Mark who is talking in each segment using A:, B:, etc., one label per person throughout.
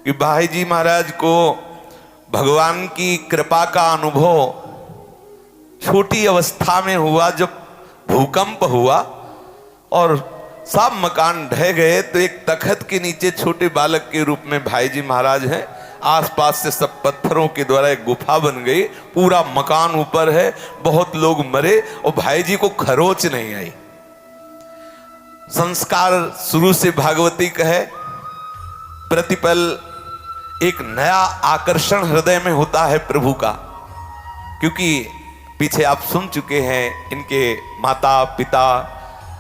A: कि भाई जी महाराज को भगवान की कृपा का अनुभव छोटी अवस्था में हुआ, जब भूकंप हुआ और सब मकान ढह गए, तो एक तखत के नीचे छोटे बालक के रूप में भाई जी महाराज हैं। आसपास से सब पत्थरों के द्वारा एक गुफा बन गई, पूरा मकान ऊपर है, बहुत लोग मरे और भाई जी को खरोच नहीं आई। संस्कार शुरू से भागवती कहे, प्रतिपल एक नया आकर्षण हृदय में होता है प्रभु का, क्योंकि पीछे आप सुन चुके हैं इनके माता पिता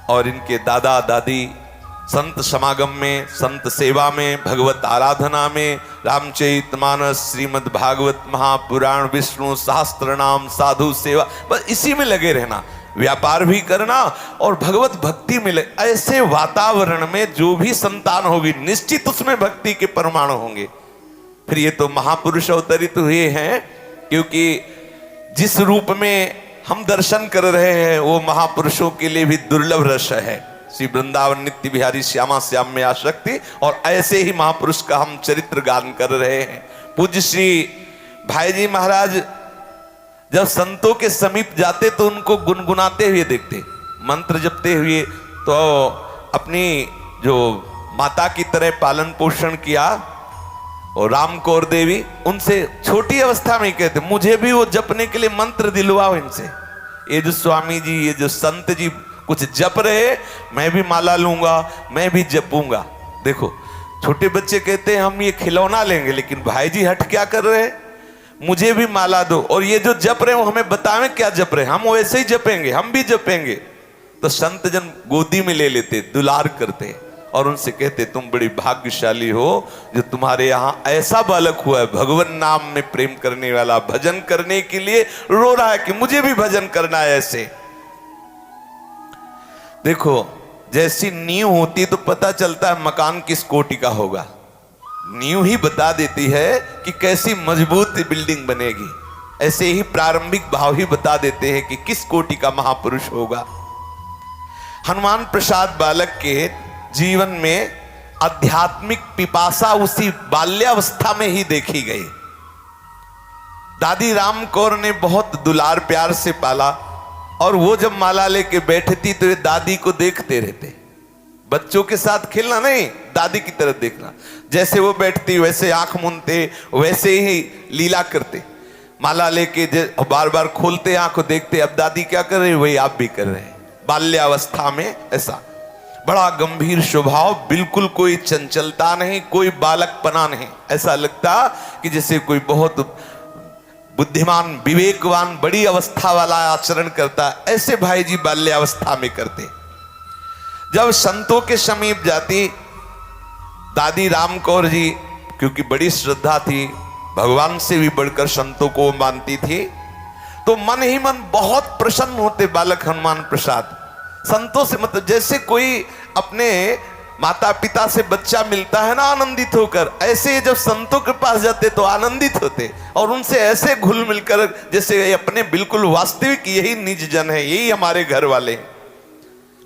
A: और इनके दादा दादी संत समागम में, संत सेवा में, भगवत आराधना में, रामचरितमानस, श्रीमद् भागवत महापुराण, विष्णु सहस्त्र नाम, साधु सेवा, बस इसी में लगे रहना, व्यापार भी करना और भगवत भक्ति में ऐसे वातावरण में जो भी संतान होगी निश्चित उसमें भक्ति के परमाणु होंगे। फिर ये तो महापुरुष अवतरित हुए हैं, क्योंकि जिस रूप में हम दर्शन कर रहे हैं वो महापुरुषों के लिए भी दुर्लभ रस है। श्री वृंदावन नित्य बिहारी श्यामा श्याम में आसक्ति, और ऐसे ही महापुरुष का हम चरित्र गान कर रहे हैं। पूज्य श्री भाई जी महाराज जब संतों के समीप जाते तो उनको गुनगुनाते हुए देखते, मंत्र जपते हुए। तो अपनी जो माता की तरह पालन पोषण किया, और राम कौर देवी उनसे छोटी अवस्था में ही कहते, मुझे भी वो जपने के लिए मंत्र दिलवाओ इनसे। ये जो स्वामी जी, ये जो संत जी कुछ जप रहे, मैं भी माला लूंगा, मैं भी जपूंगा। देखो छोटे बच्चे कहते हैं हम ये खिलौना लेंगे, लेकिन भाई जी हट क्या कर रहे हैं, मुझे भी माला दो, और ये जो जप रहे हैं वो हमें बतावें क्या जप रहे हैं, हम वैसे ही जपेंगे, हम भी जपेंगे। तो संत जन गोदी में ले लेते, दुलार करते और उनसे कहते, तुम बड़ी भाग्यशाली हो जो तुम्हारे यहाँ ऐसा बालक हुआ है, भगवान नाम में प्रेम करने वाला, भजन करने के लिए रो रहा है कि मुझे भी भजन करना है। ऐसे देखो जैसी नींव होती तो पता चलता है मकान किस कोटि का होगा, नींव ही बता देती है कि कैसी मजबूत बिल्डिंग बनेगी। ऐसे ही प्रारंभिक भाव ही बता देते हैं कि किस कोटि का महापुरुष होगा। हनुमान प्रसाद बालक के जीवन में आध्यात्मिक पिपासा उसी बाल्यावस्था में ही देखी गई। दादी राम कौर ने बहुत दुलार प्यार से पाला, और वो जब माला लेके बैठती तो ये दादी को देखते रहते, बच्चों के साथ खेलना नहीं, दादी की तरफ देखना। जैसे वो बैठती वैसे आंख मूंदते, वैसे ही लीला करते, माला लेके बार बार खोलते आंख देखते, अब दादी क्या कर रही वही आप भी कर रहे हैं। बाल्यावस्था में ऐसा बड़ा गंभीर स्वभाव, बिल्कुल कोई चंचलता नहीं, कोई बालकपना नहीं, ऐसा लगता कि जैसे कोई बहुत बुद्धिमान विवेकवान बड़ी अवस्था वाला आचरण करता। ऐसे भाई जी बाल्यावस्था में करते। जब संतों के समीप जाती दादी राम कौर जी, क्योंकि बड़ी श्रद्धा थी, भगवान से भी बढ़कर संतों को मानती थी, तो मन ही मन बहुत प्रसन्न होते बालक हनुमान प्रसाद संतों से। मतलब जैसे कोई अपने माता पिता से बच्चा मिलता है ना आनंदित होकर, ऐसे जब संतों के पास जाते तो आनंदित होते, और उनसे ऐसे घुल मिलकर जैसे अपने बिल्कुल वास्तविक यही निज जन है, यही हमारे घर वाले हैं।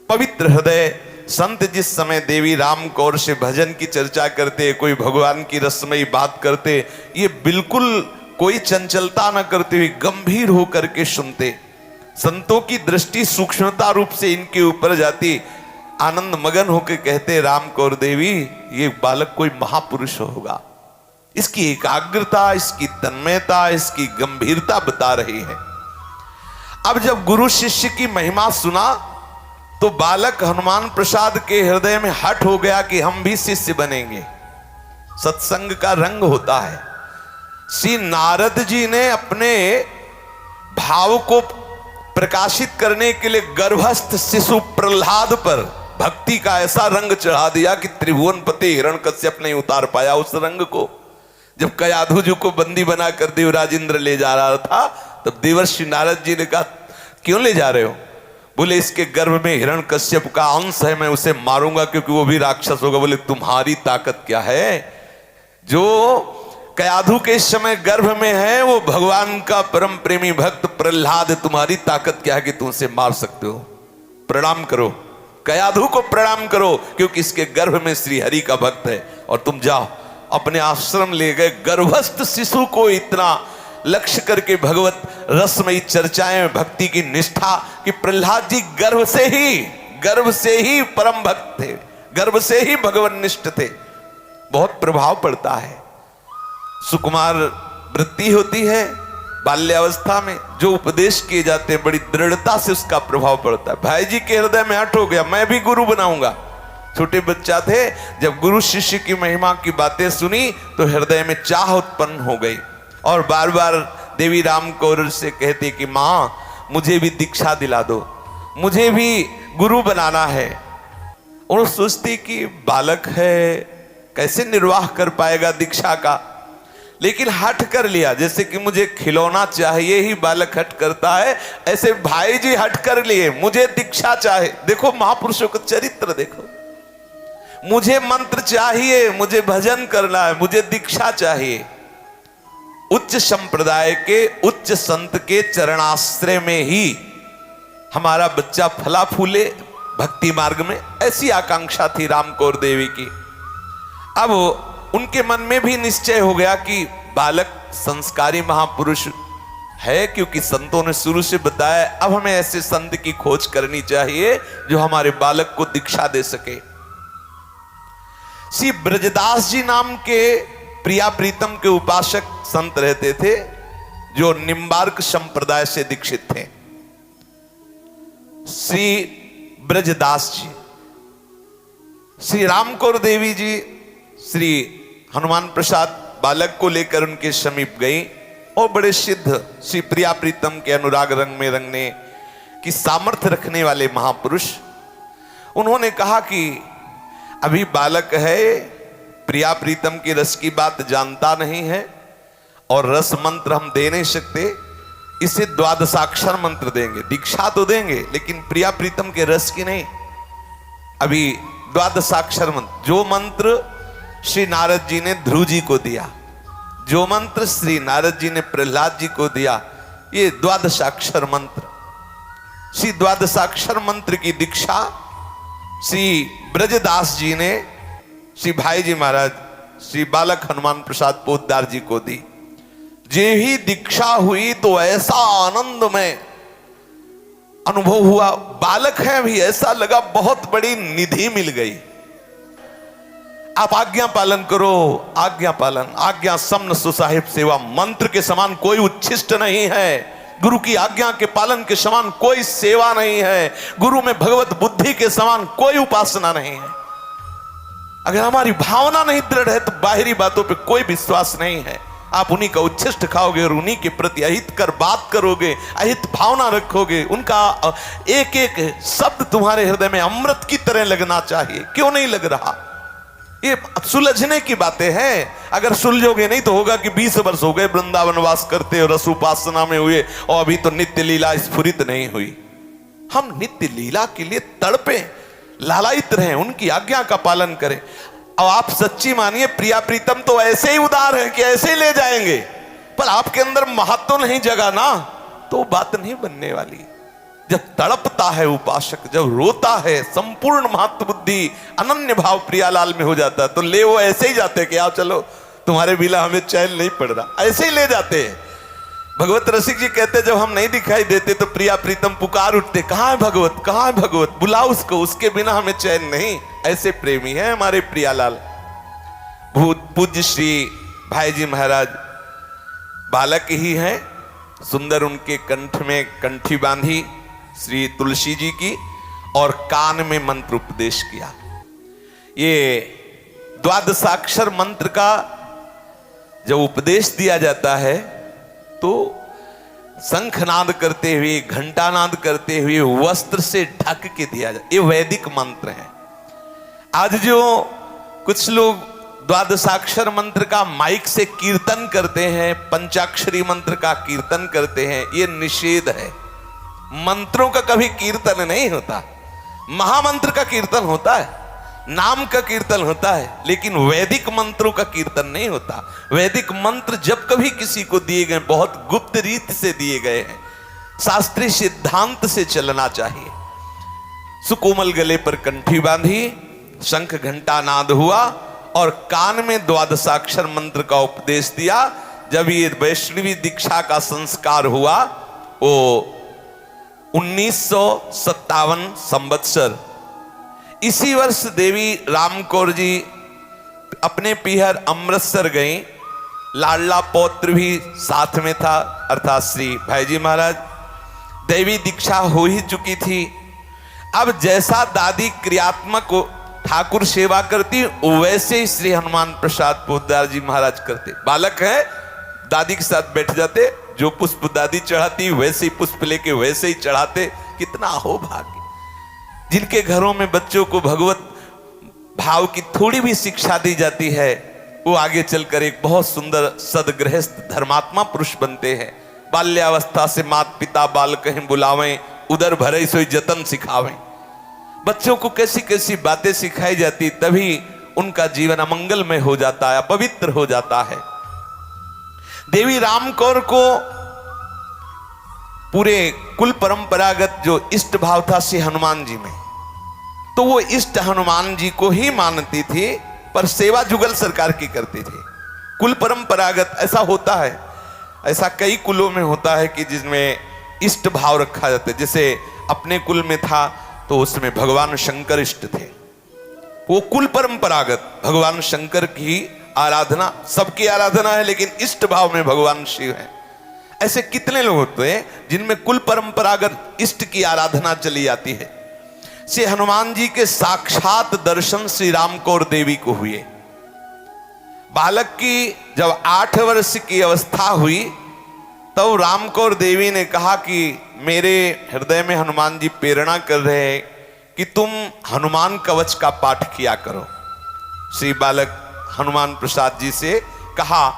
A: पवित्र हृदय संत जिस समय देवी राम कौर से भजन की चर्चा करते, कोई भगवान की रसमयी बात करते, ये बिल्कुल कोई चंचलता न करते हुए गंभीर होकर के सुनते। संतों की दृष्टि सूक्ष्मता रूप से इनके ऊपर जाती, आनंद मगन होकर कहते, राम कौर देवी ये बालक कोई महापुरुष होगा, इसकी एकाग्रता, इसकी तन्मयता, इसकी गंभीरता बता रही है। अब जब गुरु शिष्य की महिमा सुना तो बालक हनुमान प्रसाद के हृदय में हठ हो गया कि हम भी शिष्य बनेंगे। सत्संग का रंग होता है। श्री नारद जी ने अपने भाव को प्रकाशित करने के लिए गर्भस्थ शिशु प्रहलाद पर भक्ति का ऐसा रंग चढ़ा दिया कि त्रिभुवनपति हिरण्यकश्यप नहीं उतार पाया उस रंग को। जब कयाधु जी को बंदी बनाकर देवराज इंद्र ले जा रहा था, तब देवर्षि नारद जी ने कहा, क्यों ले जा रहे हो? बोले, इसके गर्भ में हिरण्यकश्यप का अंश है, मैं उसे मारूंगा क्योंकि वो भी राक्षस होगा। बोले, तुम्हारी ताकत क्या है? जो कयाधु के इस समय गर्भ में है वो भगवान का परम प्रेमी भक्त प्रहलाद, तुम्हारी ताकत क्या है कि तुम उसे मार सकते हो? प्रणाम करो, कयाधु को प्रणाम करो, क्योंकि इसके गर्भ में श्री हरि का भक्त है, और तुम जाओ अपने आश्रम ले गए। गर्भस्थ शिशु को इतना लक्ष्य करके भगवत रसमयी चर्चाएं, भक्ति की निष्ठा कि प्रहलाद जी गर्भ से ही परम भक्त थे, गर्भ से ही भगवन्निष्ठ थे। बहुत प्रभाव पड़ता है। सुकुमार वृत्ति होती है बाल्यावस्था में, जो उपदेश किए जाते हैं बड़ी दृढ़ता से उसका प्रभाव पड़ता है। भाई जी के हृदय में हट हो गया, मैं भी गुरु बनाऊंगा। छोटे बच्चा थे, जब गुरु शिष्य की महिमा की बातें सुनी तो हृदय में चाह उत्पन्न हो गई और बार बार देवी राम कौर से कहते कि माँ मुझे भी दीक्षा दिला दो, मुझे भी गुरु बनाना है। और सोचती कि बालक है, कैसे निर्वाह कर पाएगा दीक्षा का, लेकिन हट कर लिया। जैसे कि मुझे खिलौना चाहिए ही बालक हट करता है, ऐसे भाई जी हट कर लिए, मुझे दीक्षा चाहिए। देखो महापुरुषों का चरित्र देखो, मुझे मंत्र चाहिए, मुझे भजन करना है, मुझे दीक्षा चाहिए। उच्च संप्रदाय के उच्च संत के चरणाश्रय में ही हमारा बच्चा फला फूले भक्ति मार्ग में, ऐसी आकांक्षा थी राम कौर देवी की। अब उनके मन में भी निश्चय हो गया कि बालक संस्कारी महापुरुष है, क्योंकि संतों ने शुरू से बताया अब हमें ऐसे संत की खोज करनी चाहिए जो हमारे बालक को दीक्षा दे सके। श्री ब्रजदास जी नाम के प्रिया प्रीतम के उपासक संत रहते थे, जो निम्बार्क संप्रदाय से दीक्षित थे। श्री ब्रजदास जी, श्री रामकौर देवी जी श्री हनुमान प्रसाद बालक को लेकर उनके समीप गई और बड़े सिद्ध श्री प्रिया प्रीतम के अनुराग रंग में रंगने की सामर्थ्य रखने वाले महापुरुष, उन्होंने कहा कि अभी बालक है, प्रिया प्रीतम की रस की बात जानता नहीं है और रस मंत्र हम दे नहीं सकते, इसे द्वादशाक्षर मंत्र देंगे, दीक्षा तो देंगे लेकिन प्रिया प्रीतम के रस की नहीं। अभी द्वादशाक्षर मंत्र, जो मंत्र श्री नारद जी ने ध्रुव जी को दिया, जो मंत्र श्री नारद जी ने प्रहलाद जी को दिया, ये द्वादशाक्षर मंत्र। श्री द्वादशाक्षर मंत्र की दीक्षा श्री ब्रजदास जी ने श्री भाई जी महाराज श्री बालक हनुमान प्रसाद पोद्दार जी को दी। जे ही दीक्षा हुई तो ऐसा आनंदमय अनुभव हुआ, बालक है भी ऐसा लगा बहुत बड़ी निधि मिल गई। आप आज्ञा पालन करो, आज्ञा पालन, आज्ञा समन सुसाहिब सेवा, मंत्र के समान कोई उच्छिष्ट नहीं है, गुरु की आज्ञा के पालन के समान कोई सेवा नहीं है, गुरु में भगवत बुद्धि के समान कोई उपासना नहीं है। अगर हमारी भावना नहीं दृढ़ है तो बाहरी बातों पे कोई विश्वास नहीं है। आप उन्हीं का उच्छिष्ट खाओगे और उन्हीं के प्रति अहित कर बात करोगे, अहित भावना रखोगे, उनका एक एक शब्द तुम्हारे हृदय में अमृत की तरह लगना चाहिए। क्यों नहीं लग रहा? ये सुलझने की बातें हैं। अगर सुलझोगे नहीं तो होगा कि 20 वर्ष हो गए वृंदावन वास करते और रस उपासना में हुए और अभी तो नित्य लीला स्फुरित नहीं हुई। हम नित्य लीला के लिए तड़पे, लालायित रहें, उनकी आज्ञा का पालन करें। अब आप सच्ची मानिए, प्रिया प्रीतम तो ऐसे ही उदार है कि ऐसे ही ले जाएंगे, पर आपके अंदर महत्व नहीं जगा ना तो बात नहीं बनने वाली। जब तड़पता है उपासक, जब रोता है, संपूर्ण महत्व बुद्धि अनन्य भाव प्रियालाल में हो जाता है, तो ले वो ऐसे ही जाते कि आओ चलो तुम्हारे बिना हमें चैन नहीं पड़ रहा, ऐसे ही ले जाते हैं। भगवत रसिक जी कहते जब हम नहीं दिखाई देते तो प्रिया प्रीतम पुकार उठते, कहाँ है भगवत, कहाँ है भगवत, बुलाओ उसको, उसके बिना हमें चैन नहीं। ऐसे प्रेमी है हमारे प्रियालाल। पूज्य श्री भाई जी महाराज बालक ही हैं, सुंदर उनके कंठ में कंठी बांधी श्री तुलसी जी की और कान में मंत्र उपदेश किया। ये द्वादशाक्षर मंत्र का जब उपदेश दिया जाता है तो शंखनाद करते हुए, घंटानाद करते हुए, वस्त्र से ढक के दिया जाता। ये वैदिक मंत्र है। आज जो कुछ लोग द्वादशाक्षर मंत्र का माइक से कीर्तन करते हैं, पंचाक्षरी मंत्र का कीर्तन करते हैं, ये निषेध है। मंत्रों का कभी कीर्तन नहीं होता, महामंत्र का कीर्तन होता है, नाम का कीर्तन होता है, लेकिन वैदिक मंत्रों का कीर्तन नहीं होता। वैदिक मंत्र जब कभी किसी को दिए गए बहुत गुप्त रीत से दिए गए हैं, शास्त्रीय सिद्धांत से चलना चाहिए। सुकोमल गले पर कंठी बांधी, शंख घंटा नाद हुआ और कान में द्वादशाक्षर मंत्र का उपदेश दिया। जब ये वैष्णवी दीक्षा का संस्कार हुआ, वो 1957 संवत्सर, इसी वर्ष देवी रामकौर जी अपने पीहर अमृतसर गई। लाडला पौत्र भी साथ में था, अर्थात श्री भाईजी महाराज। देवी दीक्षा हो ही चुकी थी। अब जैसा दादी क्रियात्मक ठाकुर सेवा करती, वैसे ही श्री हनुमान प्रसाद पोद्दार जी महाराज करते। बालक है, दादी के साथ बैठ जाते, जो पुष्प दादी चढ़ाती वैसे ही पुष्प लेके वैसे ही चढ़ाते। कितना हो भाग्य जिनके घरों में बच्चों को भगवत भाव की थोड़ी भी शिक्षा दी जाती है, वो आगे चलकर एक बहुत सुंदर सदगृहस्थ धर्मात्मा पुरुष बनते हैं। बाल्यावस्था से माता पिता बाल कहीं बुलावें, उधर भरे सोई जतन सिखावें। बच्चों को कैसी कैसी बातें सिखाई जाती, तभी उनका जीवन अमंगलमय हो जाता है, अपवित्र हो जाता है। देवी रामकौर को पूरे कुल परंपरागत जो इष्ट भाव था श्री हनुमान जी में, तो वो इष्ट हनुमान जी को ही मानती थी, पर सेवा जुगल सरकार की करती थी। कुल परंपरागत ऐसा होता है, ऐसा कई कुलों में होता है कि जिसमें इष्ट भाव रखा जाता है। जैसे अपने कुल में था तो उसमें भगवान शंकर इष्ट थे, वो कुल परंपरागत भगवान शंकर की आराधना, सबकी आराधना है, लेकिन इष्ट भाव में भगवान शिव है। ऐसे कितने लोग होते हैं जिनमें कुल परंपरागत इष्ट की आराधना चली जाती है। श्री हनुमान जी के साक्षात दर्शन श्री रामकौर देवी को हुए। बालक की जब 8 वर्ष की अवस्था हुई, तब रामकौर देवी ने कहा कि मेरे हृदय में हनुमान जी प्रेरणा कर रहे हैं कि तुम हनुमान कवच का पाठ किया करो। श्री बालक हनुमान प्रसाद जी से कहा,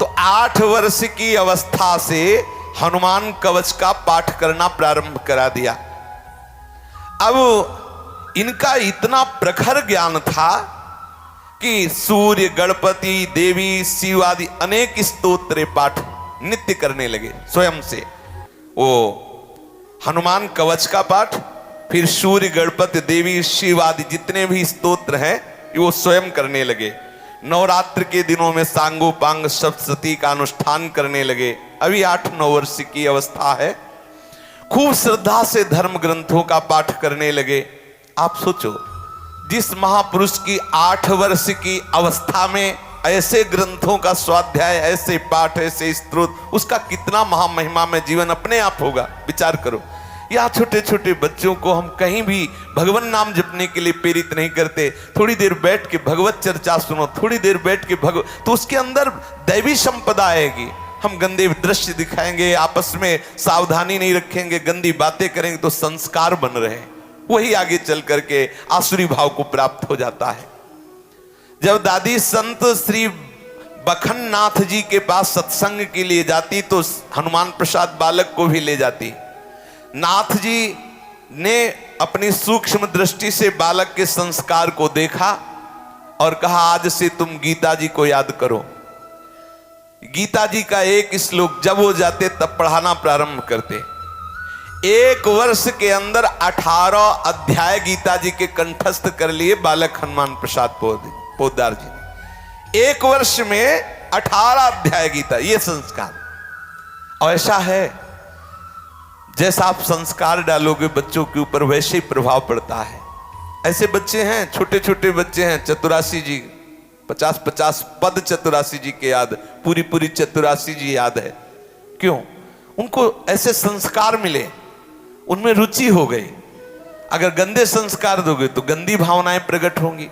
A: तो 8 वर्ष की अवस्था से हनुमान कवच का पाठ करना प्रारंभ करा दिया। अब इनका इतना प्रखर ज्ञान था कि सूर्य, गणपति, देवी, शिव आदि अनेक स्तोत्र पाठ नित्य करने लगे स्वयं से। वो हनुमान कवच का पाठ, फिर सूर्य, गणपति, देवी, शिव आदि जितने भी स्तोत्र हैं वो स्वयं करने लगे। नवरात्र के दिनों में सांगोपांग सप्तशती का अनुष्ठान करने लगे। अभी 8-9 वर्ष की अवस्था है। खूब श्रद्धा से धर्म ग्रंथों का पाठ करने लगे। आप सोचो, जिस महापुरुष की 8 वर्ष की अवस्था में ऐसे ग्रंथों का स्वाध्याय, ऐसे पाठ, ऐसे स्तोत्र, उसका कितना महामहिमा में जीवन अपने आप होगा। विचार करो, या छोटे छोटे बच्चों को हम कहीं भी भगवान नाम जपने के लिए प्रेरित नहीं करते। थोड़ी देर बैठ के भगवत चर्चा सुनो, थोड़ी देर बैठ के तो उसके अंदर दैवी संपदा आएगी। हम गंदे दृश्य दिखाएंगे, आपस में सावधानी नहीं रखेंगे, गंदी बातें करेंगे, तो संस्कार बन रहे हैं, वही आगे चल करके आसुरी भाव को प्राप्त हो जाता है। जब दादी संत श्री बखननाथ जी के पास सत्संग के लिए जाती, तो हनुमान प्रसाद बालक को भी ले जाती। नाथ जी ने अपनी सूक्ष्म दृष्टि से बालक के संस्कार को देखा और कहा, आज से तुम गीता जी को याद करो। गीता जी का एक श्लोक जब वो जाते तब पढ़ाना प्रारंभ करते। 1 वर्ष के अंदर 18 अध्याय गीता जी के कंठस्थ कर लिए बालक हनुमान प्रसाद पोद्दार जी ने। 1 वर्ष में 18 अध्याय गीता, ये संस्कार। और ऐसा है, जैसा आप संस्कार डालोगे बच्चों के ऊपर, वैसे ही प्रभाव पड़ता है। ऐसे बच्चे हैं, छोटे छोटे बच्चे हैं, चतुरासी जी 50-50 पद चतुरासी जी के याद, पूरी चतुरासी जी याद है। क्यों? उनको ऐसे संस्कार मिले, उनमें रुचि हो गई। अगर गंदे संस्कार दोगे तो गंदी भावनाएं प्रकट होंगी।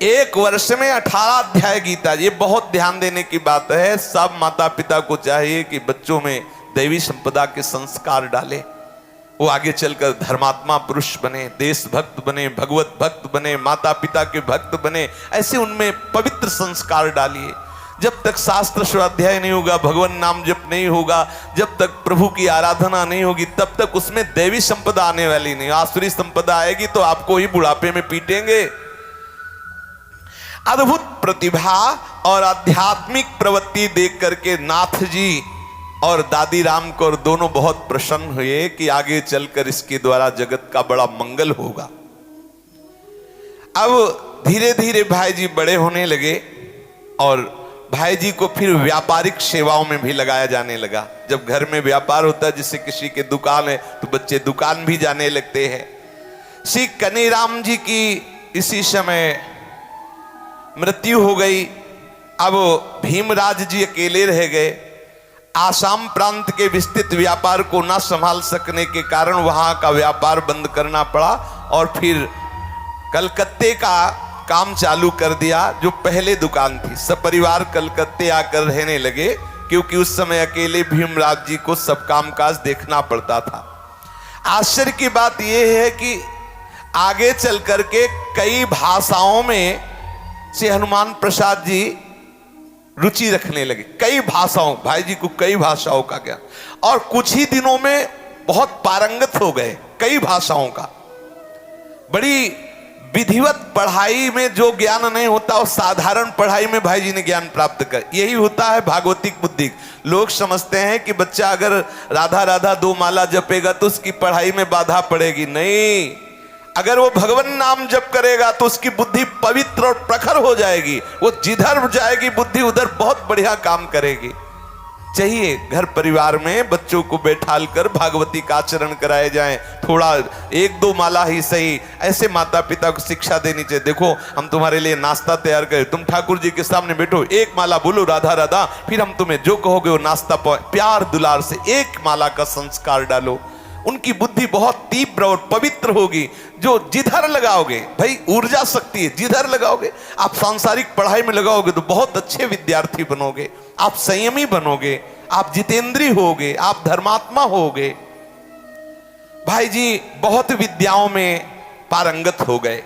A: 1 वर्ष में 18 अध्याय गीता, ये बहुत ध्यान देने की बात है। सब माता पिता को चाहिए कि बच्चों में दैवी संपदा के संस्कार डाले, वो आगे चलकर धर्मात्मा पुरुष बने, देशभक्त बने, भगवत भक्त बने, माता पिता के भक्त बने। ऐसे उनमें पवित्र संस्कार डालिए। जब तक शास्त्र स्वाध्याय नहीं होगा, भगवान नाम जप नहीं होगा, जब तक प्रभु की आराधना नहीं होगी, तब तक उसमें दैवी संपदा आने वाली नहीं। आसुरी संपदा आएगी तो आपको ही बुढ़ापे में पीटेंगे। अद्भुत प्रतिभा और आध्यात्मिक प्रवृत्ति देख करके नाथ जी और दादी रामकौर दोनों बहुत प्रसन्न हुए कि आगे चलकर इसके द्वारा जगत का बड़ा मंगल होगा। अब धीरे धीरे भाई जी बड़े होने लगे और भाई जी को फिर व्यापारिक सेवाओं में भी लगाया जाने लगा। जब घर में व्यापार होता है, जैसे किसी के दुकान है तो बच्चे दुकान भी जाने लगते हैं। श्री कन्हैयाराम जी की इसी समय मृत्यु हो गई। अब भीमराज जी अकेले रह गए। आसाम प्रांत के विस्तृत व्यापार को ना संभाल सकने के कारण वहां का व्यापार बंद करना पड़ा और फिर कलकत्ते का काम चालू कर दिया। जो पहले दुकान थी, सपरिवार कलकत्ते आकर रहने लगे, क्योंकि उस समय अकेले भीमराज जी को सब कामकाज देखना पड़ता था। आश्चर्य की बात यह है कि आगे चल करके कई भाषाओं में से हनुमान प्रसाद जी रुचि रखने लगे। कई भाषाओं, भाई जी को कई भाषाओं का ज्ञान, और कुछ ही दिनों में बहुत पारंगत हो गए कई भाषाओं का। बड़ी विधिवत पढ़ाई में जो ज्ञान नहीं होता और साधारण पढ़ाई में भाई जी ने ज्ञान प्राप्त कर, यही होता है भागवतिक बुद्धि। लोग समझते हैं कि बच्चा अगर राधा राधा 2 माला जपेगा तो उसकी पढ़ाई में बाधा पड़ेगी। नहीं, अगर वो भगवान नाम जप करेगा तो उसकी बुद्धि पवित्र और प्रखर हो जाएगी। वो जिधर जाएगी बुद्धि उधर बहुत बढ़िया काम करेगी। चाहिए घर परिवार में बच्चों को बैठाल कर भागवती का आचरण कराए जाएं, थोड़ा 1-2 माला ही सही। ऐसे माता पिता को शिक्षा देनी चाहिए। देखो, हम तुम्हारे लिए नाश्ता तैयार करें, तुम ठाकुर जी के सामने बैठो, 1 माला बोलो राधा राधा, फिर हम तुम्हें जो कहोगे वो नाश्ता प्यार दुलार से 1 माला का संस्कार डालो। उनकी बुद्धि बहुत तीव्र और पवित्र होगी। जो जिधर लगाओगे, भाई ऊर्जा शक्ति है, जिधर लगाओगे। आप सांसारिक पढ़ाई में लगाओगे तो बहुत अच्छे विद्यार्थी बनोगे, आप संयमी बनोगे, आप जितेंद्री होगे, आप धर्मात्मा होगे। भाई जी बहुत विद्याओं में पारंगत हो गए।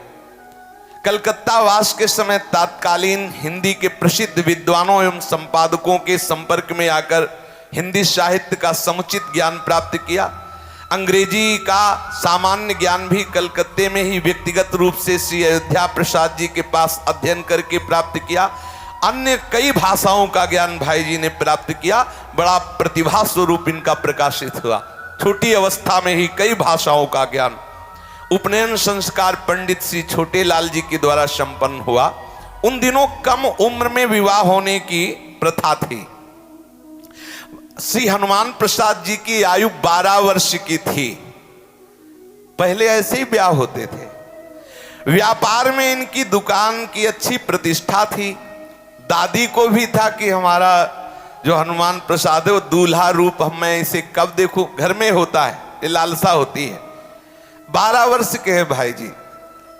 A: कलकत्ता वास के समय तत्कालीन हिंदी के प्रसिद्ध विद्वानों एवं संपादकों के संपर्क में आकर हिंदी साहित्य का समुचित ज्ञान प्राप्त किया। अंग्रेजी का सामान्य ज्ञान भी कलकत्ते में ही व्यक्तिगत रूप से श्री अयोध्या प्रसाद जी के पास अध्ययन करके प्राप्त किया। अन्य कई भाषाओं का ज्ञान भाई जी ने प्राप्त किया। बड़ा प्रतिभा स्वरूप इनका प्रकाशित हुआ। छोटी अवस्था में ही कई भाषाओं का ज्ञान। उपनयन संस्कार पंडित श्री छोटे लाल जी के द्वारा संपन्न हुआ। उन दिनों कम उम्र में विवाह होने की प्रथा थी। श्री हनुमान प्रसाद जी की आयु 12 वर्ष की थी। पहले ऐसे ही ब्याह होते थे। व्यापार में इनकी दुकान की अच्छी प्रतिष्ठा थी। दादी को भी था कि हमारा जो हनुमान प्रसाद है वो दूल्हा रूप, मैं इसे कब देखूं, घर में होता है, ये लालसा होती है। 12 वर्ष के हैं भाई जी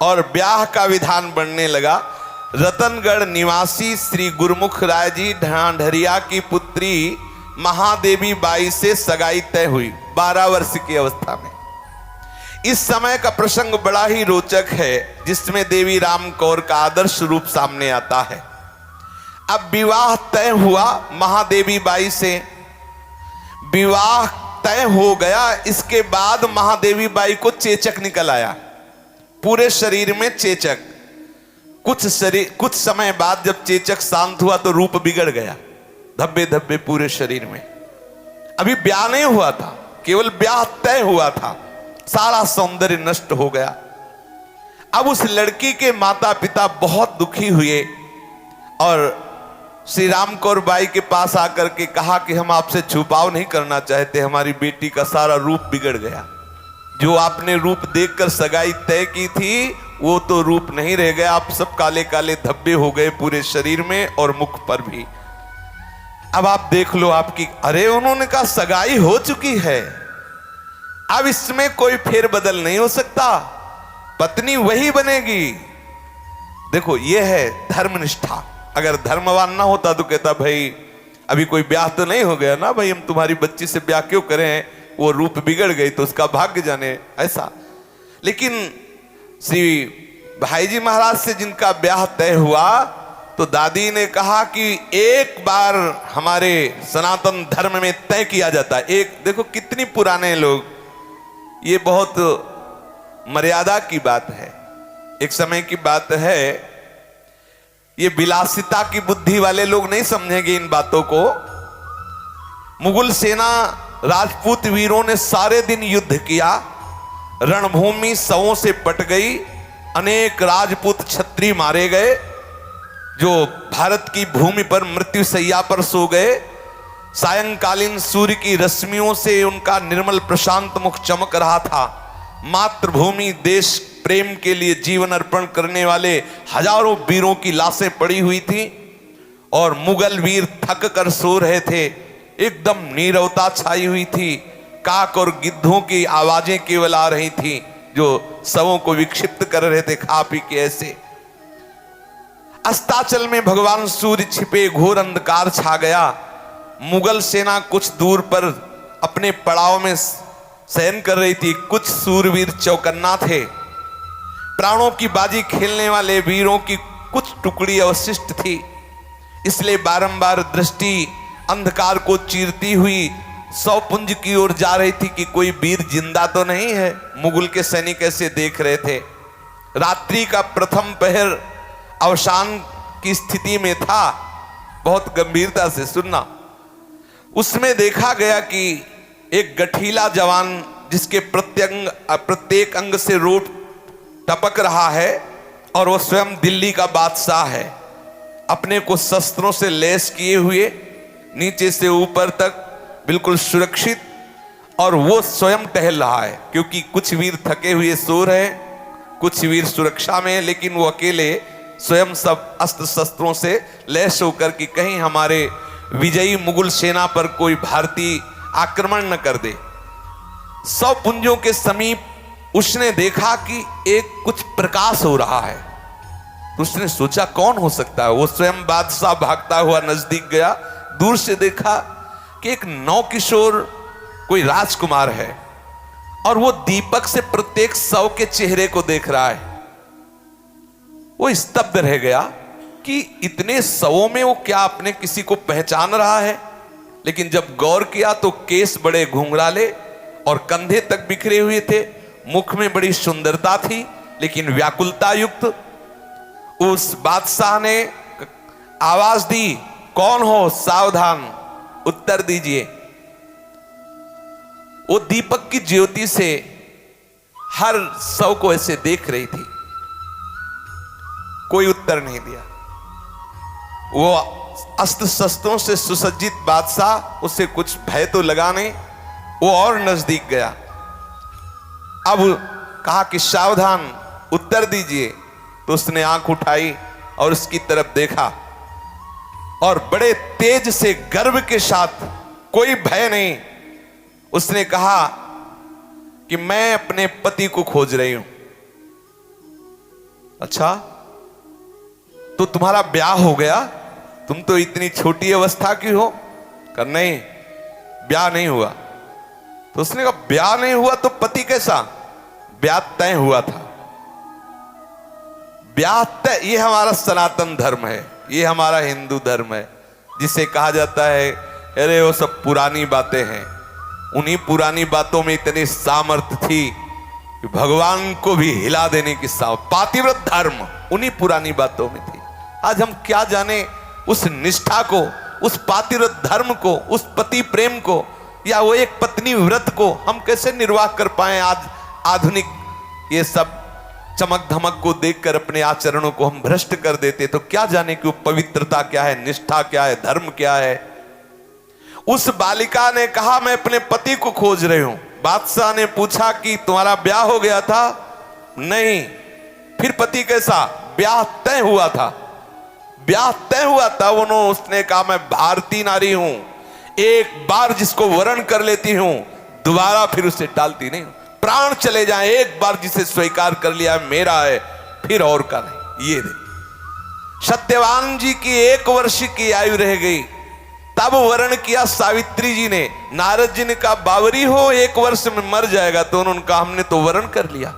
A: और ब्याह का विधान बनने लगा। रतनगढ़ निवासी श्री गुरमुख राय जी ढांढरिया की पुत्री महादेवी बाई से सगाई तय हुई 12 वर्ष की अवस्था में। इस समय का प्रसंग बड़ा ही रोचक है, जिसमें देवी राम कौर का आदर्श रूप सामने आता है। अब विवाह तय हुआ महादेवी बाई से, विवाह तय हो गया। इसके बाद महादेवी बाई को चेचक निकल आया, पूरे शरीर में चेचक। कुछ समय बाद जब चेचक शांत हुआ तो रूप बिगड़ गया, धब्बे धब्बे पूरे शरीर में। अभी ब्याह नहीं हुआ था, केवल ब्याह तय हुआ था, सारा सौंदर्य नष्ट हो गया। अब उस लड़की के माता पिता बहुत दुखी हुए और श्री राम कौर बाई के पास आकर के कहा कि हम आपसे छुपाव नहीं करना चाहते, हमारी बेटी का सारा रूप बिगड़ गया। जो आपने रूप देखकर सगाई तय की थी वो तो रूप नहीं रह गया, आप सब काले काले धब्बे हो गए पूरे शरीर में और मुख पर भी। अब आप देख लो आपकी। अरे उन्होंने कहा सगाई हो चुकी है, अब इसमें कोई फेर बदल नहीं हो सकता, पत्नी वही बनेगी। देखो ये है धर्मनिष्ठा। अगर धर्मवान ना होता तो कहता भाई अभी कोई ब्याह तो नहीं हो गया ना भाई, हम तुम्हारी बच्ची से ब्याह क्यों करें, वो रूप बिगड़ गई तो उसका भाग्य जाने, ऐसा। लेकिन श्री भाई जी महाराज से जिनका ब्याह तय हुआ तो दादी ने कहा कि एक बार हमारे सनातन धर्म में तय किया जाता है। एक देखो कितनी पुराने लोग, ये बहुत मर्यादा की बात है। एक समय की बात है, ये विलासिता की बुद्धि वाले लोग नहीं समझेंगे इन बातों को। मुगल सेना राजपूत वीरों ने सारे दिन युद्ध किया, रणभूमि शवों से पट गई, अनेक राजपूत क्षत्रिय मारे गए, जो भारत की भूमि पर मृत्यु शैया पर सो गए। सायंकालीन सूर्य की रश्मियों से उनका निर्मल प्रशांत मुख चमक रहा था। मातृभूमि देश प्रेम के लिए जीवन अर्पण करने वाले हजारों वीरों की लाशें पड़ी हुई थी और मुगल वीर थक कर सो रहे थे। एकदम नीरवता छाई हुई थी। काक और गिद्धों की आवाजें केवल आ रही थी, जो शवों को विक्षिप्त कर रहे थे खा पी के। ऐसे अस्ताचल में भगवान सूर्य छिपे, घोर अंधकार छा गया। मुगल सेना कुछ दूर पर अपने पड़ाव में शयन कर रही थी। कुछ सूरवीर चौकन्ना थे। प्राणों की बाजी खेलने वाले वीरों की कुछ टुकड़ी अवशिष्ट थी, इसलिए बारंबार दृष्टि अंधकार को चीरती हुई सौपुंज की ओर जा रही थी कि कोई वीर जिंदा तो नहीं है। मुगल के सैनिक ऐसे देख रहे थे। रात्रि का प्रथम पहर अवसान की स्थिति में था। बहुत गंभीरता से सुनना। उसमें देखा गया कि एक गठीला जवान, जिसके प्रत्येक अंग से रोट टपक रहा है, और वह स्वयं दिल्ली का बादशाह है, अपने को शस्त्रों से लैस किए हुए नीचे से ऊपर तक बिल्कुल सुरक्षित, और वो स्वयं टहल रहा है। क्योंकि कुछ वीर थके हुए सो रहे, कुछ वीर सुरक्षा में, लेकिन वो अकेले स्वयं सब अस्त्र शस्त्रों से लैस होकर कि कहीं हमारे विजयी मुगल सेना पर कोई भारतीय आक्रमण न कर दे। सौ पुंजों के समीप उसने देखा कि एक कुछ प्रकाश हो रहा है। तो उसने सोचा कौन हो सकता है। वो स्वयं बादशाह भागता हुआ नजदीक गया। दूर से देखा कि एक नौकिशोर कोई राजकुमार है, और वो दीपक से प्रत्येक शव के चेहरे को देख रहा है। वो स्तब्ध रह गया कि इतने शवों में वो क्या अपने किसी को पहचान रहा है। लेकिन जब गौर किया तो केस बड़े घुंघराले और कंधे तक बिखरे हुए थे। मुख में बड़ी सुंदरता थी, लेकिन व्याकुलता युक्त। उस बादशाह ने आवाज दी, कौन हो? सावधान, उत्तर दीजिए। वो दीपक की ज्योति से हर शव को ऐसे देख रही थी। कोई उत्तर नहीं दिया। वो अस्त्र शस्त्रों से सुसज्जित बादशाह, उसे कुछ भय तो लगा नहीं। वो और नजदीक गया। अब कहा कि सावधान, उत्तर दीजिए। तो उसने आंख उठाई और उसकी तरफ देखा, और बड़े तेज से गर्व के साथ, कोई भय नहीं, उसने कहा कि मैं अपने पति को खोज रही हूं। अच्छा, तो तुम्हारा ब्याह हो गया? तुम तो इतनी छोटी अवस्था की हो। कर नहीं, ब्याह नहीं हुआ। तो उसने कहा ब्याह नहीं हुआ तो पति कैसा? ब्याह तय हुआ था। ब्याह तय, ये हमारा सनातन धर्म है, ये हमारा हिंदू धर्म है, जिसे कहा जाता है अरे वो सब पुरानी बातें हैं। उन्हीं पुरानी बातों में इतनी सामर्थ्य थी कि भगवान को भी हिला देने की पातिव्रत धर्म उन्हीं पुरानी बातों में थी। आज हम क्या जाने उस निष्ठा को, उस पातिव्रत धर्म को, उस पति प्रेम को, या वो एक पत्नी व्रत को हम कैसे निर्वाह कर पाए। आज आधुनिक ये सब चमक धमक को देखकर अपने आचरणों को हम भ्रष्ट कर देते, तो क्या जाने कि वो पवित्रता क्या है, निष्ठा क्या है, धर्म क्या है। उस बालिका ने कहा मैं अपने पति को खोज रही हूं। बादशाह ने पूछा कि तुम्हारा ब्याह हो गया था? नहीं। फिर पति कैसा? ब्याह तय हुआ था। ब्याह तय हुआ था। उसने कहा मैं भारतीय नारी हूं, एक बार जिसको वरण कर लेती हूं दोबारा फिर उसे टालती नहीं। प्राण चले जाएं, एक बार जिसे स्वीकार कर लिया मेरा है, फिर और का नहीं। ये दे। सत्यवान जी की 1 वर्ष की आयु रह गई, तब वरण किया सावित्री जी ने। नारद जी ने कहा बावरी हो, 1 वर्ष में मर जाएगा। तो उन्होंने कहा हमने तो वरण कर लिया।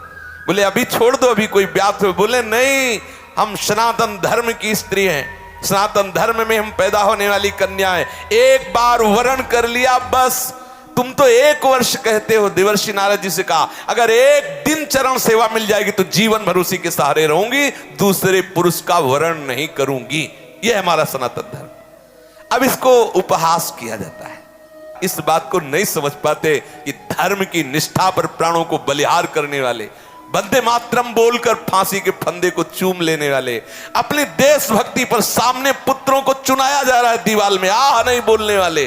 A: बोले अभी छोड़ दो, अभी कोई ब्याह तो। बोले नहीं, हम सनातन धर्म की स्त्री हैं, सनातन धर्म में हम पैदा होने वाली कन्या है। एक बार वरण कर लिया बस। तुम तो 1 वर्ष कहते हो। देवर्षि नारद जी से कहा अगर एक दिन चरण सेवा मिल जाएगी तो जीवन भर उसी के सहारे रहूंगी, दूसरे पुरुष का वरण नहीं करूंगी। यह हमारा सनातन धर्म। अब इसको उपहास किया जाता है। इस बात को नहीं समझ पाते कि धर्म की निष्ठा पर प्राणों को बलिहार करने वाले वंदे मातरम बोलकर फांसी के फंदे को चूम लेने वाले, अपनी देशभक्ति पर सामने पुत्रों को चुनाया जा रहा है दीवार में, आह नहीं बोलने वाले।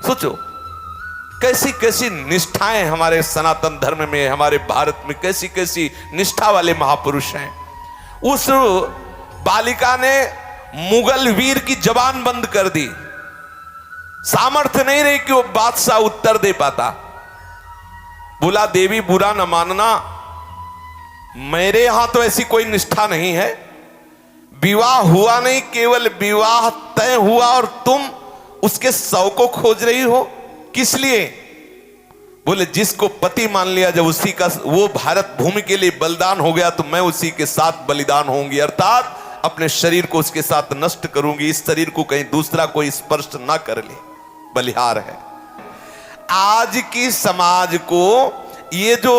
A: सोचो कैसी कैसी निष्ठाएं हमारे सनातन धर्म में, हमारे भारत में कैसी कैसी निष्ठा वाले महापुरुष हैं। उस बालिका ने मुगल वीर की जबान बंद कर दी, सामर्थ्य नहीं रही कि वो बादशाह उत्तर दे पाता। बोला देवी बुरा न मानना, मेरे यहां तो ऐसी कोई निष्ठा नहीं है, विवाह हुआ नहीं, केवल विवाह तय हुआ और तुम उसके शव को खोज रही हो, किस लिए? बोले जिसको पति मान लिया, जब उसी का वो भारत भूमि के लिए बलिदान हो गया तो मैं उसी के साथ बलिदान होंगी, अर्थात अपने शरीर को उसके साथ नष्ट करूंगी, इस शरीर को कहीं दूसरा कोई स्पर्श ना कर ले। बलिहार है। आज की समाज को ये जो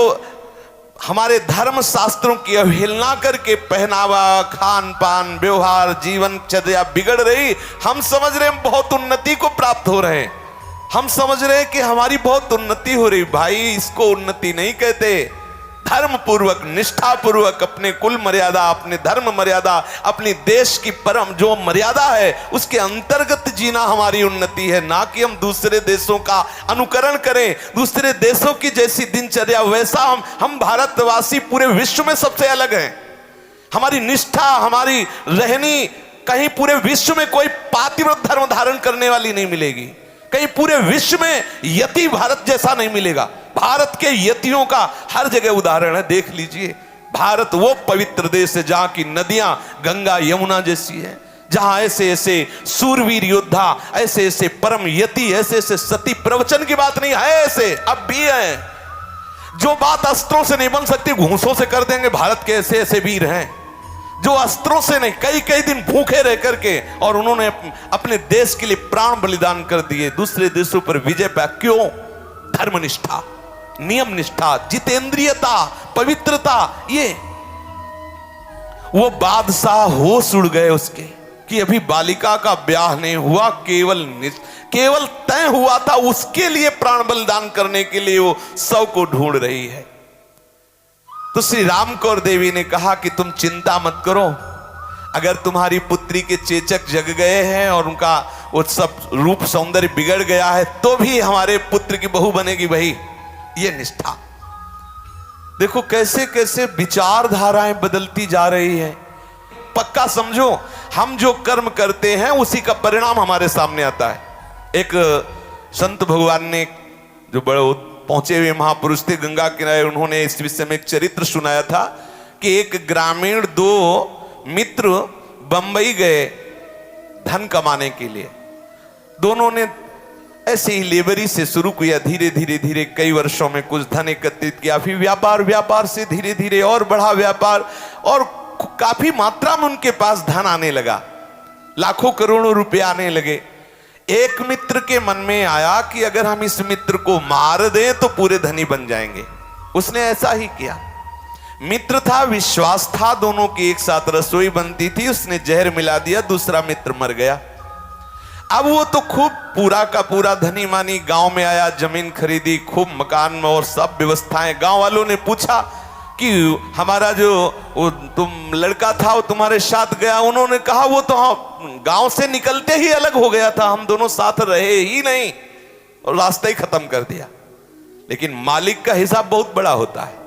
A: हमारे धर्म शास्त्रों की अवहेलना करके पहनावा, खान पान, व्यवहार, जीवनचर्या बिगड़ रही, हम समझ रहे हैं बहुत उन्नति को प्राप्त हो रहे हैं, हम समझ रहे हैं कि हमारी बहुत उन्नति हो रही। भाई इसको उन्नति नहीं कहते। धर्म पूर्वक, निष्ठा पूर्वक अपने कुल मर्यादा, अपने धर्म मर्यादा, अपनी देश की परम जो मर्यादा है उसके अंतर्गत जीना हमारी उन्नति है, ना कि हम दूसरे देशों का अनुकरण करें, दूसरे देशों की जैसी दिनचर्या वैसा हम भारतवासी पूरे विश्व में सबसे अलग हैं। हमारी निष्ठा, हमारी रहनी कहीं पूरे विश्व में कोई पातिव्रत धर्म धारण करने वाली नहीं मिलेगी, कहीं पूरे विश्व में यति भारत जैसा नहीं मिलेगा। भारत के यतियों का हर जगह उदाहरण है, देख लीजिए। भारत वो पवित्र देश है जहां की नदियां गंगा यमुना जैसी है, जहां ऐसे ऐसे सूरवीर योद्धा, ऐसे ऐसे परम यति, ऐसे ऐसे सती, प्रवचन की बात नहीं है, ऐसे अब भी है। जो बात अस्त्रों से नहीं बन सकती घूंसों से कर देंगे। भारत के ऐसे ऐसे वीर हैं जो अस्त्रों से नहीं, कई कई दिन भूखे रह करके, और उन्होंने अपने देश के लिए प्राण बलिदान कर दिए, दूसरे देशों पर विजय पाया। क्यों? धर्मनिष्ठा, नियम निष्ठा, जितेंद्रियता, पवित्रता। ये वो बादशाह होश उड़ गए उसके कि अभी बालिका का ब्याह नहीं हुआ, केवल तय हुआ था, उसके लिए प्राण बलिदान करने के लिए वो शव को ढूंढ रही है। तो श्री राम कौर देवी ने कहा कि तुम चिंता मत करो, अगर तुम्हारी पुत्री के चेचक जग गए हैं और उनका वो सब रूप सौंदर्य बिगड़ गया है तो भी हमारे पुत्र की बहू बनेगी। भाई ये निष्ठा देखो कैसे कैसे विचारधाराएं बदलती जा रही है। पक्का समझो, हम जो कर्म करते हैं उसी का परिणाम हमारे सामने आता है। एक संत भगवान ने, जो बड़े पहुंचे हुए महापुरुष थे गंगा किनारे, उन्होंने इस विषय में एक चरित्र सुनाया था कि एक ग्रामीण दो मित्र बंबई गए धन कमाने के लिए। दोनों ने ऐसे ही लेबरी से शुरू किया, धीरे धीरे धीरे कई वर्षों में कुछ धन एकत्रित किया, फिर व्यापार से धीरे धीरे और बढ़ा व्यापार, और काफी मात्रा में उनके पास धन आने लगा, लाखों करोड़ों रुपए आने लगे। एक मित्र के मन में आया कि अगर हम इस मित्र को मार दें तो पूरे धनी बन जाएंगे। उसने ऐसा ही किया। मित्र था, विश्वास था, दोनों की एक साथ रसोई बनती थी, उसने जहर मिला दिया, दूसरा मित्र मर गया। अब वो तो खूब पूरा का पूरा धनी मानी, गांव में आया, जमीन खरीदी, खूब मकान में और सब व्यवस्थाएं। गांव वालों ने पूछा कि हमारा जो वो तुम लड़का था वो तुम्हारे साथ गया। उन्होंने कहा वो तो गांव से निकलते ही अलग हो गया था, हम दोनों साथ रहे ही नहीं, और रास्ता ही खत्म कर दिया। लेकिन मालिक का हिसाब बहुत बड़ा होता है।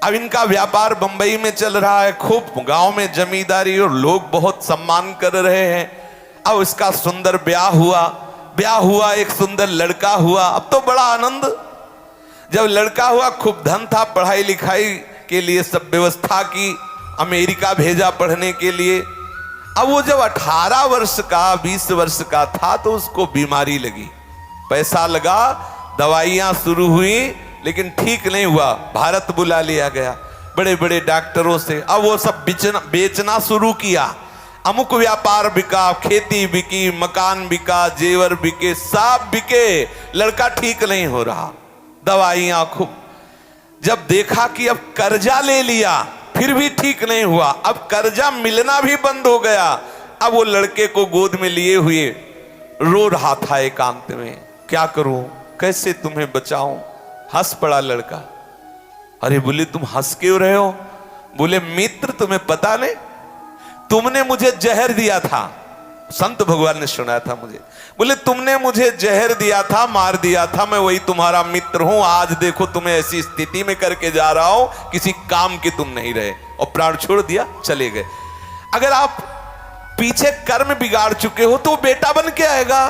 A: अब इनका व्यापार बंबई में चल रहा है, खूब गांव में जमींदारी और लोग बहुत सम्मान कर रहे हैं। अब इसका सुंदर ब्याह हुआ, एक सुंदर लड़का हुआ। अब तो बड़ा आनंद। जब लड़का हुआ, खूब धन था, पढ़ाई लिखाई के लिए सब व्यवस्था की, अमेरिका भेजा पढ़ने के लिए। अब वो जब 18 वर्ष का 20 वर्ष का था तो उसको बीमारी लगी, पैसा लगा, दवाइयां शुरू हुई, लेकिन ठीक नहीं हुआ। भारत बुला लिया गया बड़े बड़े डॉक्टरों से। अब वो सब बेचना शुरू किया। अमुक व्यापार बिका, खेती बिकी, मकान बिका, जेवर बिके, सब बिके, लड़का ठीक नहीं हो रहा, दवाइयां खूब। जब देखा कि अब कर्जा ले लिया फिर भी ठीक नहीं हुआ, अब कर्जा मिलना भी बंद हो गया। अब वो लड़के को गोद में लिए हुए रो रहा था एकांत में, क्या करूं, कैसे तुम्हें बचाऊं। हंस पड़ा लड़का, अरे बोले तुम हंस क्यों रहे हो? बोले मित्र तुम्हें पता नहीं, तुमने मुझे जहर दिया था, संत भगवान ने सुनाया था मुझे। बोले तुमने मुझे जहर दिया था, मार दिया था, मैं वही तुम्हारा मित्र हूं। आज देखो तुम्हें ऐसी स्थिति में करके जा रहा हूं, किसी काम के तुम नहीं रहे और प्राण छोड़ दिया, चले गए। अगर आप पीछे कर्म बिगाड़ चुके हो तो वो बेटा बन के आएगा,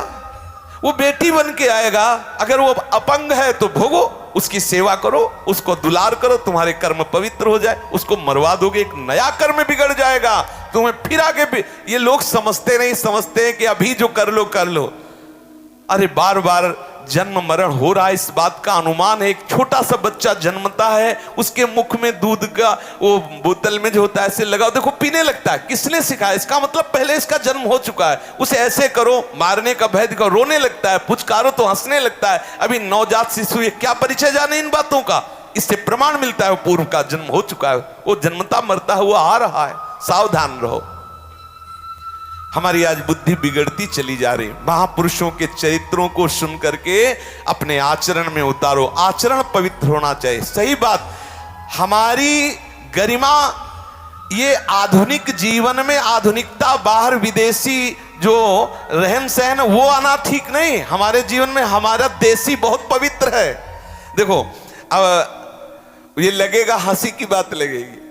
A: वो बेटी बन के आएगा। अगर वो अपंग है तो भोगो, उसकी सेवा करो, उसको दुलार करो, तुम्हारे कर्म पवित्र हो जाए। उसको मरवा दोगे, एक नया कर्म बिगड़ जाएगा, तुम्हें फिर आगे भी। ये लोग समझते नहीं, समझते हैं कि अभी जो कर लो कर लो। अरे बार बार जन्म मरण हो रहा है, इस बात का अनुमान है। एक छोटा सा बच्चा जन्मता है, उसके मुख में दूध का वो बोतल में जो होता है ऐसे लगाओ, देखो पीने लगता है। किसने सिखाया? इसका मतलब पहले इसका जन्म हो चुका है। उसे ऐसे करो, मारने का भय दिखाओ, रोने लगता है, पुचकारो तो हंसने लगता है। अभी नवजात शिशु, ये क्या परिचय जाने इन बातों का? इससे प्रमाण मिलता है वो पूर्व का जन्म हो चुका है, वो जन्मता मरता हुआ आ रहा है। सावधान रहो। हमारी आज बुद्धि बिगड़ती चली जा रही। महापुरुषों के चरित्रों को सुन करके अपने आचरण में उतारो। आचरण पवित्र होना चाहिए। सही बात, हमारी गरिमा ये आधुनिक जीवन में आधुनिकता, बाहर विदेशी जो रहन सहन वो आना ठीक नहीं। हमारे जीवन में हमारा देसी बहुत पवित्र है। देखो अब ये लगेगा, हंसी की बात लगेगी,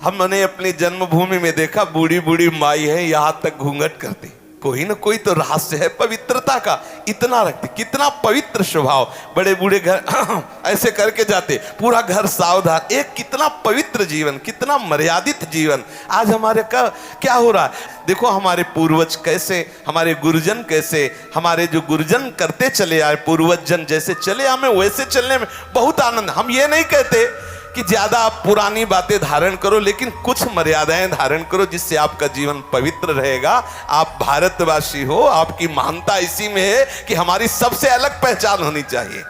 A: हमने अपनी जन्मभूमि में देखा बूढ़ी बूढ़ी माई है, यहां तक घूंघट करती। कोई ना कोई तो रहस्य है पवित्रता का, इतना रखते, कितना पवित्र स्वभाव। बड़े बूढ़े घर ऐसे करके जाते, पूरा घर सावधान। एक कितना पवित्र जीवन, कितना मर्यादित जीवन। आज हमारे का क्या हो रहा है? देखो हमारे पूर्वज कैसे, हमारे गुरुजन कैसे, हमारे जो गुरुजन करते चले आए, पूर्वज जन जैसे चले, हमें वैसे चलने में बहुत आनंद। हम ये नहीं कहते कि ज्यादा आप पुरानी बातें धारण करो, लेकिन कुछ मर्यादाएं धारण करो जिससे आपका जीवन पवित्र रहेगा। आप भारतवासी हो, आपकी महानता इसी में है कि हमारी सबसे अलग पहचान होनी चाहिए।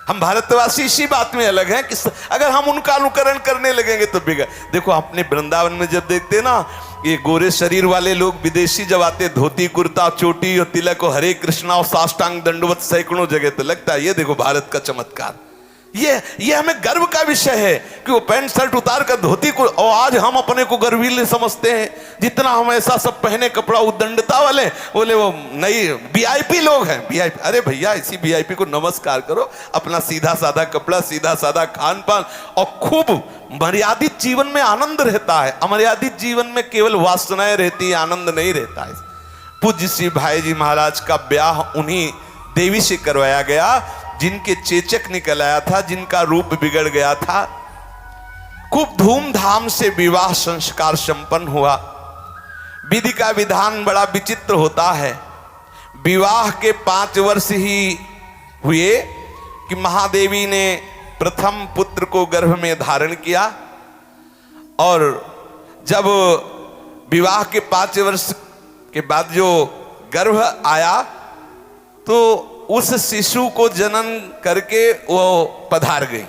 A: हम भारतवासी इसी बात में अलग हैं कि अगर हम उनका अनुकरण करने लगेंगे तो बिगड़। देखो अपने वृंदावन में जब देखते ना, ये गोरे शरीर वाले लोग विदेशी जब आते, धोती कुर्ता चोटी और तिलक और हरे कृष्णा और साष्टांग दंडवत सैकड़ों जगह, तो लगता है ये देखो भारत का चमत्कार। ये हमें गर्व का विषय है कि वो पैंट शर्ट उतार कर धोती को, और आज हम अपने को गर्वीले समझते हैं। जितना हम ऐसा सब पहने कपड़ा उद्दंडता वाले, बोले वो नई वीआईपी लोग हैं, वीआईपी। अरे भैया इसी वीआईपी को नमस्कार करो। अपना सीधा साधा कपड़ा, सीधा साधा खान पान और खूब मर्यादित जीवन में आनंद रहता है। अमर्यादित जीवन में केवल वासनाएं रहती है, आनंद नहीं रहता है। पूज्य श्री भाई जी महाराज का ब्याह उन्हीं देवी से करवाया गया जिनके चेचक निकल आया था, जिनका रूप बिगड़ गया था। खूब धूमधाम से विवाह संस्कार संपन्न हुआ। विधि का विधान बड़ा विचित्र होता है। विवाह के 5 वर्ष ही हुए कि महादेवी ने प्रथम पुत्र को गर्भ में धारण किया, और जब विवाह के 5 वर्ष के बाद जो गर्भ आया तो उस शिशु को जनन करके वो पधार गई।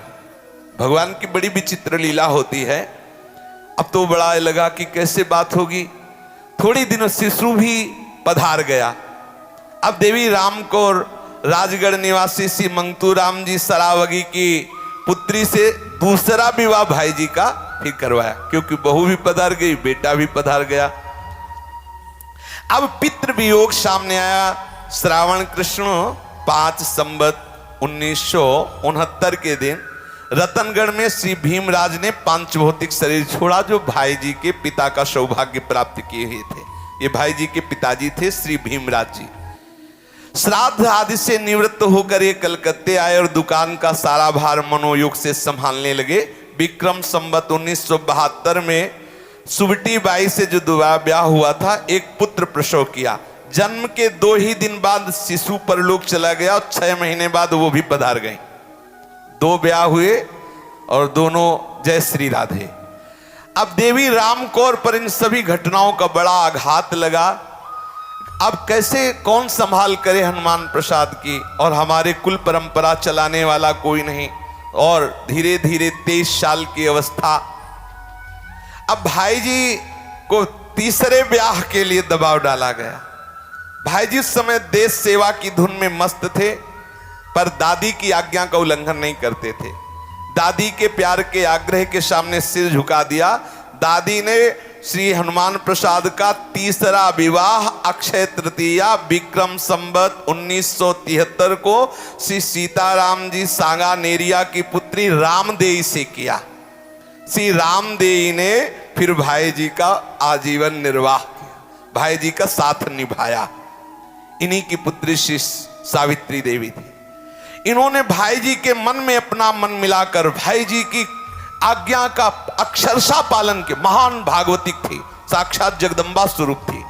A: भगवान की बड़ी विचित्र लीला होती है। अब तो बड़ा लगा कि कैसे बात होगी। थोड़ी दिनों शिशु भी पधार गया। अब देवी राम को राजगढ़ निवासी श्री मंगतू राम जी सरावगी की पुत्री से दूसरा विवाह भाई जी का फिर करवाया, क्योंकि बहू भी पधार गई, बेटा भी पधार गया। अब पितृ वियोग सामने आया। श्रावण कृष्ण 5 संवत 1969 के दिन रतनगढ़ में श्री भीमराज ने पांचभौतिक शरीर छोड़ा, जो भाई जी के पिता का सौभाग्य प्राप्त किए हुए थे। ये भाई जी के पिताजी थे श्री भीमराज जी। श्राद्ध आदि से निवृत्त होकर ये कलकत्ते आए और दुकान का सारा भार मनोयोग से संभालने लगे। विक्रम संवत 1972 में सुबटी बाई से जो दोबारा ब्याह हुआ था, एक पुत्र प्रसव किया। जन्म के 2 ही दिन बाद शिशु परलोक चला गया और 6 महीने बाद वो भी पधार गई। 2 ब्याह हुए और दोनों जय श्री राधे। अब देवी राम कौर पर इन सभी घटनाओं का बड़ा आघात लगा। अब कैसे कौन संभाल करे हनुमान प्रसाद की, और हमारे कुल परंपरा चलाने वाला कोई नहीं। और धीरे धीरे 23 साल की अवस्था। अब भाई जी को तीसरे ब्याह के लिए दबाव डाला गया। भाई जी उस समय देश सेवा की धुन में मस्त थे, पर दादी की आज्ञा का उल्लंघन नहीं करते थे। दादी के प्यार के आग्रह के सामने सिर झुका दिया। दादी ने श्री हनुमान प्रसाद का तीसरा विवाह अक्षय तृतीया विक्रम संवत 1973 को श्री सीताराम जी सांगानेरिया की पुत्री रामदेई से किया। श्री रामदेई ने फिर भाई जी का आजीवन निर्वाह किया, भाई जी का साथ निभाया। इन्हीं की पुत्री श्री सावित्री देवी थी। इन्होंने भाई जी के मन में अपना मन मिलाकर भाई जी की आज्ञा का अक्षरशः पालन किया। महान भागवतिक थी, साक्षात जगदम्बा स्वरूप थी।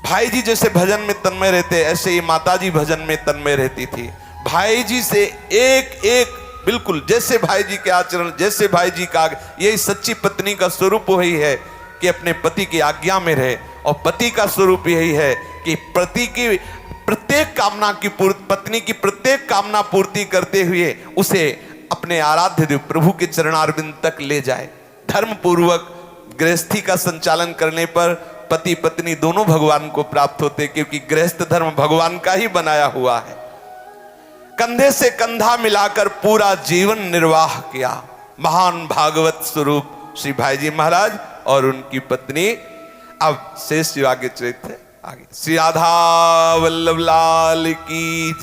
A: भाई जी जैसे भजन में तन्मय रहते, ऐसे ही माता जी भजन में तन्मय रहती थी। भाई जी से एक एक बिल्कुल जैसे भाई जी के आचरण, जैसे भाई जी का, यही सच्ची पत्नी का स्वरूप वही है कि अपने पति की आज्ञा में रहे। और पति का स्वरूप यही है कि पति की प्रत्येक कामना की पत्नी की प्रत्येक कामना पूर्ति करते हुए उसे अपने आराध्य देव प्रभु के चरणारविंद तक ले जाए। धर्म पूर्वक गृहस्थी का संचालन करने पर पति पत्नी दोनों भगवान को प्राप्त होते, क्योंकि गृहस्थ धर्म भगवान का ही बनाया हुआ है। कंधे से कंधा मिलाकर पूरा जीवन निर्वाह किया। महान भागवत स्वरूप श्री भाई जी महाराज और उनकी पत्नी। अब शेष जो आगे चरित्र आगे, श्री राधा वल्लभ लाल की।